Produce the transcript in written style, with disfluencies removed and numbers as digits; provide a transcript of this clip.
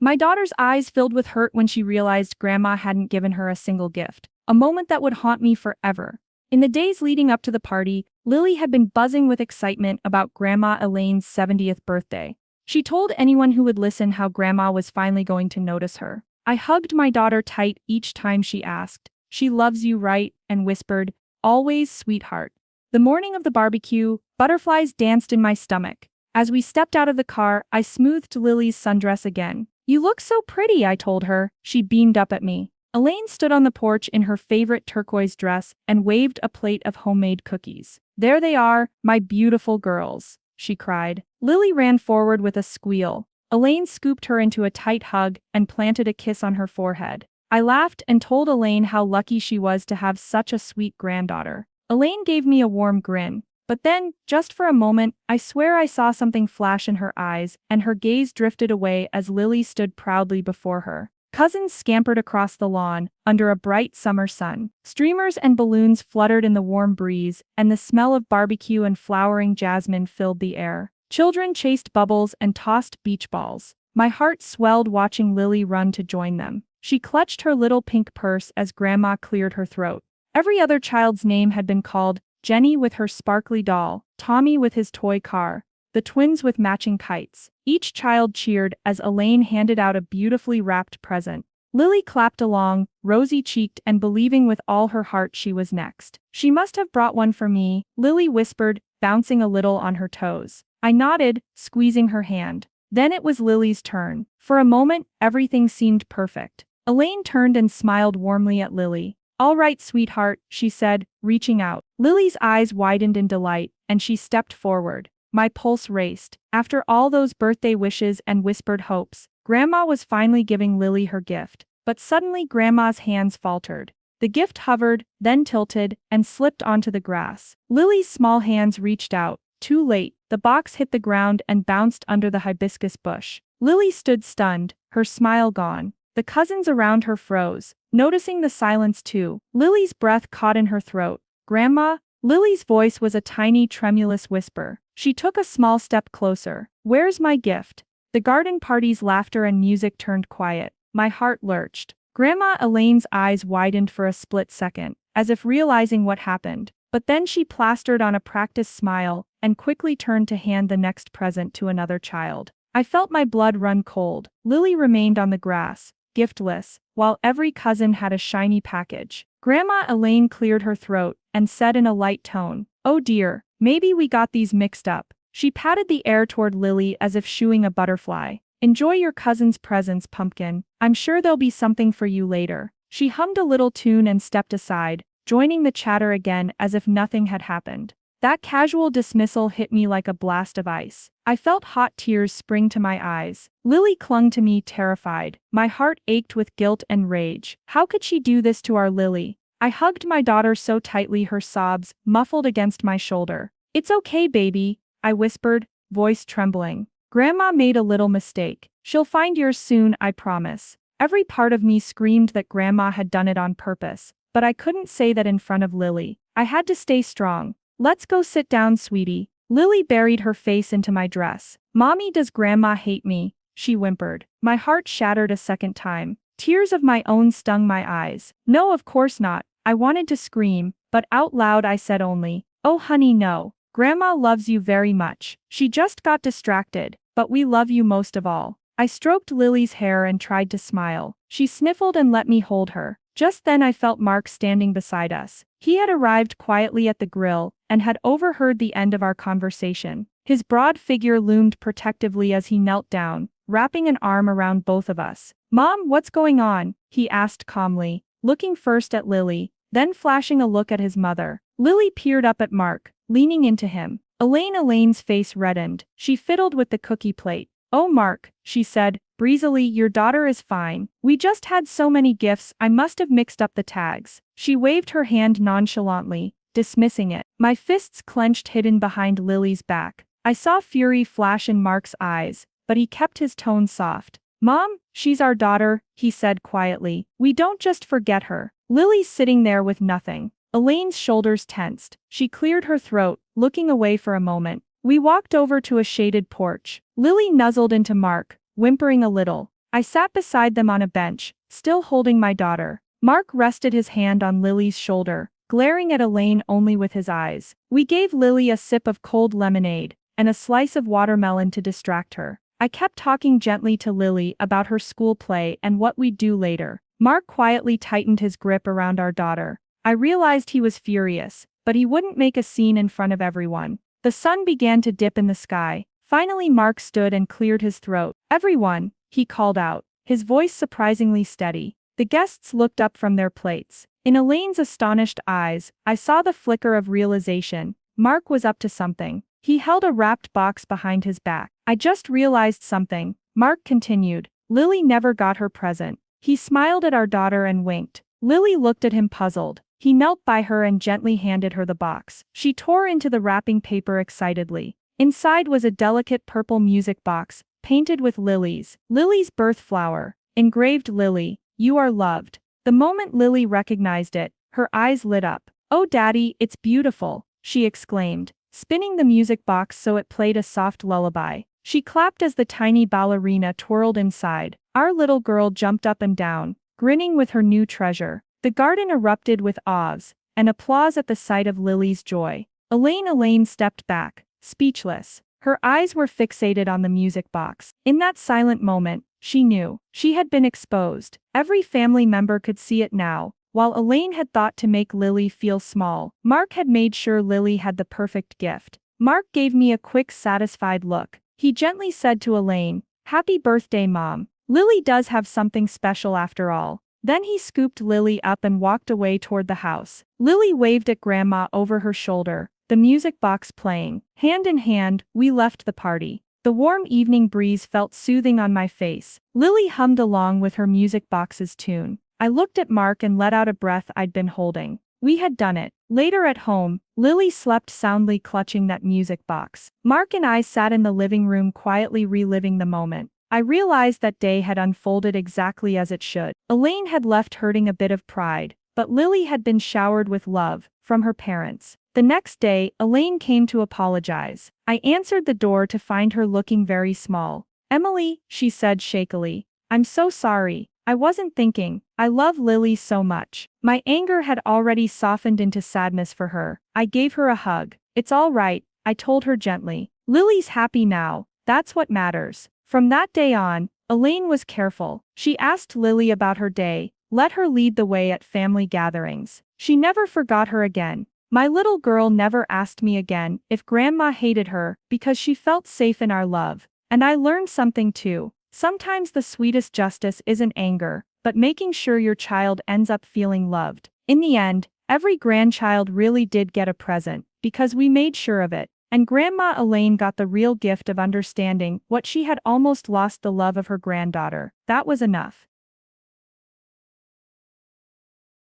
My daughter's eyes filled with hurt when she realized Grandma hadn't given her a single gift, a moment that would haunt me forever. In the days leading up to the party, Lily had been buzzing with excitement about Grandma Elaine's 70th birthday. She told anyone who would listen how Grandma was finally going to notice her. I hugged my daughter tight each time she asked, "She loves you, right?" and whispered, "Always, sweetheart." The morning of the barbecue, butterflies danced in my stomach. As we stepped out of the car, I smoothed Lily's sundress again. "You look so pretty," I told her. She beamed up at me. Elaine stood on the porch in her favorite turquoise dress and waved a plate of homemade cookies. "There they are, my beautiful girls," she cried. Lily ran forward with a squeal. Elaine scooped her into a tight hug and planted a kiss on her forehead. I laughed and told Elaine how lucky she was to have such a sweet granddaughter. Elaine gave me a warm grin. But then, just for a moment, I swear I saw something flash in her eyes, and her gaze drifted away as Lily stood proudly before her. Cousins scampered across the lawn, under a bright summer sun. Streamers and balloons fluttered in the warm breeze, and the smell of barbecue and flowering jasmine filled the air. Children chased bubbles and tossed beach balls. My heart swelled watching Lily run to join them. She clutched her little pink purse as Grandma cleared her throat. Every other child's name had been called: Jenny with her sparkly doll, Tommy with his toy car, the twins with matching kites. Each child cheered as Elaine handed out a beautifully wrapped present. Lily clapped along, rosy-cheeked and believing with all her heart she was next. "She must have brought one for me," Lily whispered, bouncing a little on her toes. I nodded, squeezing her hand. Then it was Lily's turn. For a moment, everything seemed perfect. Elaine turned and smiled warmly at Lily. "All right, sweetheart," she said, reaching out. Lily's eyes widened in delight, and she stepped forward. My pulse raced. After all those birthday wishes and whispered hopes, Grandma was finally giving Lily her gift. But suddenly Grandma's hands faltered. The gift hovered, then tilted, and slipped onto the grass. Lily's small hands reached out. Too late, the box hit the ground and bounced under the hibiscus bush. Lily stood stunned, her smile gone. The cousins around her froze, noticing the silence too. Lily's breath caught in her throat. "Grandma?" Lily's voice was a tiny tremulous whisper. She took a small step closer. "Where's my gift?" The garden party's laughter and music turned quiet. My heart lurched. Grandma Elaine's eyes widened for a split second, as if realizing what happened. But then she plastered on a practiced smile and quickly turned to hand the next present to another child. I felt my blood run cold. Lily remained on the grass, giftless, while every cousin had a shiny package. Grandma Elaine cleared her throat and said in a light tone, "Oh dear, maybe we got these mixed up." She patted the air toward Lily as if shooing a butterfly. "Enjoy your cousin's presents, pumpkin. I'm sure there'll be something for you later." She hummed a little tune and stepped aside, joining the chatter again as if nothing had happened. That casual dismissal hit me like a blast of ice. I felt hot tears spring to my eyes. Lily clung to me terrified. My heart ached with guilt and rage. How could she do this to our Lily? I hugged my daughter so tightly her sobs muffled against my shoulder. "It's okay, baby," I whispered, voice trembling. "Grandma made a little mistake. She'll find yours soon, I promise." Every part of me screamed that Grandma had done it on purpose, but I couldn't say that in front of Lily. I had to stay strong. "Let's go sit down, sweetie." Lily buried her face into my dress. "Mommy, does Grandma hate me?" she whimpered. My heart shattered a second time. Tears of my own stung my eyes. "No, of course not." I wanted to scream, but out loud I said only, "Oh honey, no. Grandma loves you very much. She just got distracted, but we love you most of all." I stroked Lily's hair and tried to smile. She sniffled and let me hold her. Just then I felt Mark standing beside us. He had arrived quietly at the grill and had overheard the end of our conversation. His broad figure loomed protectively as he knelt down, wrapping an arm around both of us. "Mom, what's going on?" he asked calmly, looking first at Lily, then flashing a look at his mother. Lily peered up at Mark, leaning into him. Elaine's face reddened. She fiddled with the cookie plate. "Oh Mark," she said, breezily, "your daughter is fine. We just had so many gifts, I must have mixed up the tags." She waved her hand nonchalantly, dismissing it. My fists clenched hidden behind Lily's back. I saw fury flash in Mark's eyes, but he kept his tone soft. "Mom, she's our daughter," he said quietly. "We don't just forget her." Lily's sitting there with nothing. Elaine's shoulders tensed. She cleared her throat, looking away for a moment. We walked over to a shaded porch. Lily nuzzled into Mark, whimpering a little. I sat beside them on a bench, still holding my daughter. Mark rested his hand on Lily's shoulder, glaring at Elaine only with his eyes. We gave Lily a sip of cold lemonade and a slice of watermelon to distract her. I kept talking gently to Lily about her school play and what we'd do later. Mark quietly tightened his grip around our daughter. I realized he was furious, but he wouldn't make a scene in front of everyone. The sun began to dip in the sky. Finally, Mark stood and cleared his throat. "Everyone," he called out, his voice surprisingly steady. The guests looked up from their plates. In Elaine's astonished eyes, I saw the flicker of realization. Mark was up to something. He held a wrapped box behind his back. "I just realized something," Mark continued. "Lily never got her present." He smiled at our daughter and winked. Lily looked at him puzzled. He knelt by her and gently handed her the box. She tore into the wrapping paper excitedly. Inside was a delicate purple music box, painted with lilies. Lily's birth flower. Engraved "Lily, you are loved." The moment Lily recognized it, her eyes lit up. "Oh Daddy, it's beautiful," she exclaimed, spinning the music box so it played a soft lullaby. She clapped as the tiny ballerina twirled inside. Our little girl jumped up and down, grinning with her new treasure. The garden erupted with ahs and applause at the sight of Lily's joy. Elaine stepped back, speechless. Her eyes were fixated on the music box. In that silent moment, she knew. She had been exposed. Every family member could see it now. While Elaine had thought to make Lily feel small, Mark had made sure Lily had the perfect gift. Mark gave me a quick, satisfied look. He gently said to Elaine, "Happy birthday, Mom. Lily does have something special after all." Then he scooped Lily up and walked away toward the house. Lily waved at Grandma over her shoulder, the music box playing. Hand in hand, we left the party. The warm evening breeze felt soothing on my face. Lily hummed along with her music box's tune. I looked at Mark and let out a breath I'd been holding. We had done it. Later at home, Lily slept soundly clutching that music box. Mark and I sat in the living room quietly reliving the moment. I realized that day had unfolded exactly as it should. Elaine had left hurting a bit of pride, but Lily had been showered with love from her parents. The next day, Elaine came to apologize. I answered the door to find her looking very small. "Emily," she said shakily, "I'm so sorry. I wasn't thinking. I love Lily so much." My anger had already softened into sadness for her. I gave her a hug. "It's all right," I told her gently. "Lily's happy now. That's what matters." From that day on, Elaine was careful. She asked Lily about her day, let her lead the way at family gatherings. She never forgot her again. My little girl never asked me again if Grandma hated her because she felt safe in our love. And I learned something too. Sometimes the sweetest justice isn't anger, but making sure your child ends up feeling loved. In the end, every grandchild really did get a present, because we made sure of it. And Grandma Elaine got the real gift of understanding what she had almost lost, the love of her granddaughter. That was enough.